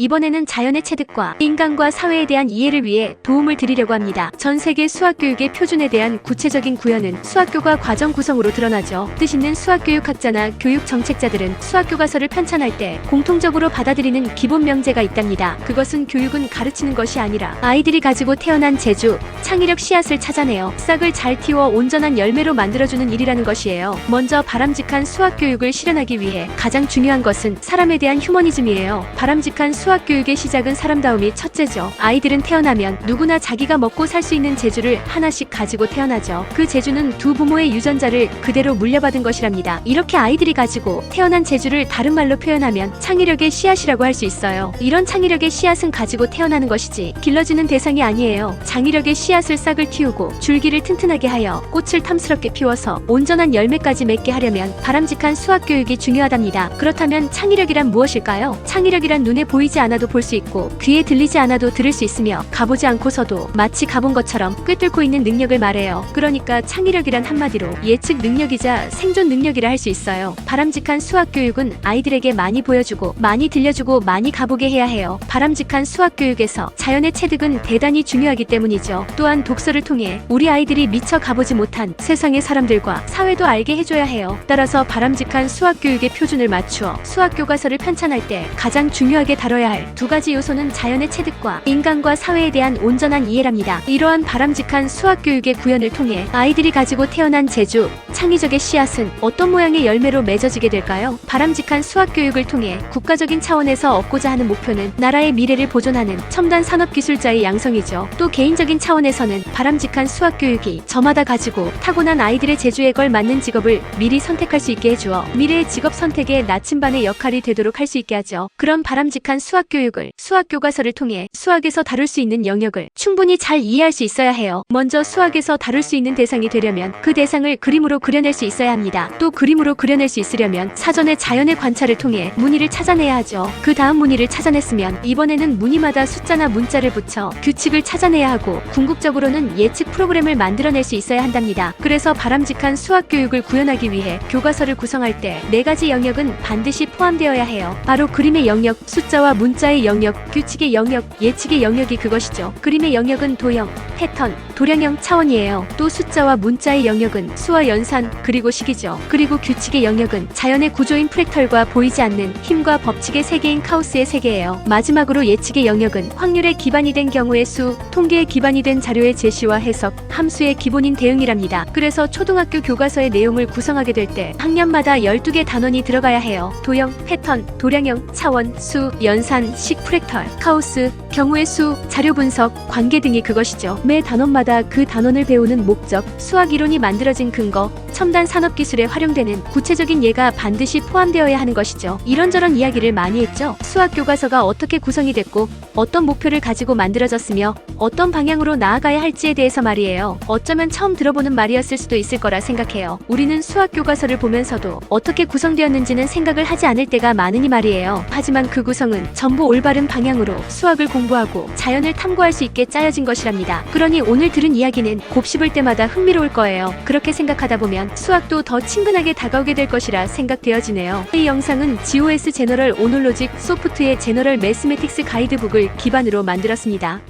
이번에는 자연의 체득과 인간과 사회에 대한 이해를 위해 도움을 드리려고 합니다. 전 세계 수학교육의 표준에 대한 구체적인 구현은 수학교과 과정 구성으로 드러나죠. 뜻있는 수학교육학자나 교육정책자들은 수학교과서를 편찬할 때 공통적으로 받아들이는 기본 명제가 있답니다. 그것은 교육은 가르치는 것이 아니라 아이들이 가지고 태어난 재주, 창의력 씨앗을 찾아내어 싹을 잘 틔워 온전한 열매로 만들어주는 일이라는 것이에요. 먼저 바람직한 수학교육을 실현하기 위해 가장 중요한 것은 사람에 대한 휴머니즘이에요. 바람직한 수학교육의 시작은 사람다움이 첫째죠. 아이들은 태어나면 누구나 자기가 먹고 살 수 있는 재주를 하나씩 가지고 태어나죠. 그 재주는 두 부모의 유전자를 그대로 물려받은 것이랍니다. 이렇게 아이들이 가지고 태어난 재주를 다른 말로 표현하면 창의력의 씨앗이라고 할 수 있어요. 이런 창의력의 씨앗은 가지고 태어나는 것이지 길러지는 대상이 아니에요. 장의력의 씨앗을 싹을 틔우고 줄기를 튼튼하게 하여 꽃을 탐스럽게 피워서 온전한 열매까지 맺게 하려면 바람직한 수학교육이 중요하답니다. 그렇다면 창의력이란 무엇일까요? 창의력이란 눈에 보이지 않아도 볼 수 있고 귀에 들리지 않아도 들을 수 있으며 가보지 않고서도 마치 가본 것처럼 꿰뚫고 있는 능력을 말해요. 그러니까 창의력이란 한마디로 예측 능력이자 생존 능력이라 할 수 있어요. 바람직한 수학교육은 아이들에게 많이 보여주고 많이 들려주고 많이 가보게 해야 해요. 바람직한 수학교육에서 자연의 체득은 대단히 중요하기 때문이죠. 또한 독서를 통해 우리 아이들이 미처 가보지 못한 세상의 사람들과 사회도 알게 해줘야 해요. 따라서 바람직한 수학교육의 표준을 맞추어 수학교과서를 편찬할 때 가장 중요하게 다뤄야 할 두 가지 요소는 자연의 체득과 인간과 사회에 대한 온전한 이해랍니다. 이러한 바람직한 수학교육의 구현을 통해 아이들이 가지고 태어난 재주, 창의적의 씨앗은 어떤 모양의 열매로 맺어지게 될까요? 바람직한 수학교육을 통해 국가적인 차원에서 얻고자 하는 목표는 나라의 미래를 보존하는 첨단 산업기술자의 양성이죠. 또 개인적인 차원에서는 바람직한 수학교육이 저마다 가지고 타고난 아이들의 재주에 걸맞는 직업을 미리 선택할 수 있게 해주어 미래의 직업 선택의 나침반의 역할이 되도록 할 수 있게 하죠. 그런 바람직한 수학교육을 수학교과서를 통해 수학에서 다룰 수 있는 영역을 충분히 잘 이해할 수 있어야 해요. 먼저 수학에서 다룰 수 있는 대상이 되려면 그 대상을 그림으로 그려낼 수 있어야 합니다. 또 그림으로 그려낼 수 있으려면 사전에 자연의 관찰을 통해 무늬를 찾아내야 하죠. 그 다음 무늬를 찾아냈으면 이번에는 무늬마다 숫자나 문자를 붙여 규칙을 찾아내야 하고 궁극적으로는 예측 프로그램을 만들어낼 수 있어야 한답니다. 그래서 바람직한 수학교육을 구현하기 위해 교과서를 구성할 때 4가지 영역은 반드시 포함되어야 해요. 바로 그림의 영역, 숫자와 문자의 영역, 규칙의 영역, 예측의 영역이 그것이죠. 그림의 영역은 도형, 패턴, 도량형 차원이에요. 또 숫자와 문자의 영역은 수와 연산, 그리고 식이죠. 그리고 규칙의 영역은 자연의 구조인 프랙털과 보이지 않는 힘과 법칙의 세계인 카오스의 세계예요. 마지막으로 예측의 영역은 확률에 기반이 된 경우의 수, 통계에 기반이 된 자료의 제시와 해석, 함수의 기본인 대응이랍니다. 그래서 초등학교 교과서의 내용을 구성하게 될 때 학년마다 12개 단원이 들어가야 해요. 도형, 패턴, 도량형, 차원, 수, 연산, 식, 프랙털, 카오스, 경우의 수, 자료 분석, 관계 등이 그것이죠. 매 단원마다 그 단원을 배우는 목적, 수학 이론이 만들어진 근거, 첨단 산업기술에 활용되는 구체적인 예가 반드시 포함되어야 하는 것이죠. 이런저런 이야기를 많이 했죠. 수학 교과서가 어떻게 구성이 됐고 어떤 목표를 가지고 만들어졌으며 어떤 방향으로 나아가야 할지에 대해서 말이에요. 어쩌면 처음 들어보는 말이었을 수도 있을 거라 생각해요. 우리는 수학 교과서를 보면서도 어떻게 구성되었는지는 생각을 하지 않을 때가 많으니 말이에요. 하지만 그 구성은 전부 올바른 방향으로 수학을 공부하고 자연을 탐구할 수 있게 짜여진 것이랍니다. 그러니 오늘 들은 이야기는 곱씹을 때마다 흥미로울 거예요. 그렇게 생각하다 보면 수학도 더 친근하게 다가오게 될 것이라 생각되어지네요. 이 영상은 GOS 제너럴 오놀로직 소프트의 제너럴 매스매틱스 가이드북을 기반으로 만들었습니다.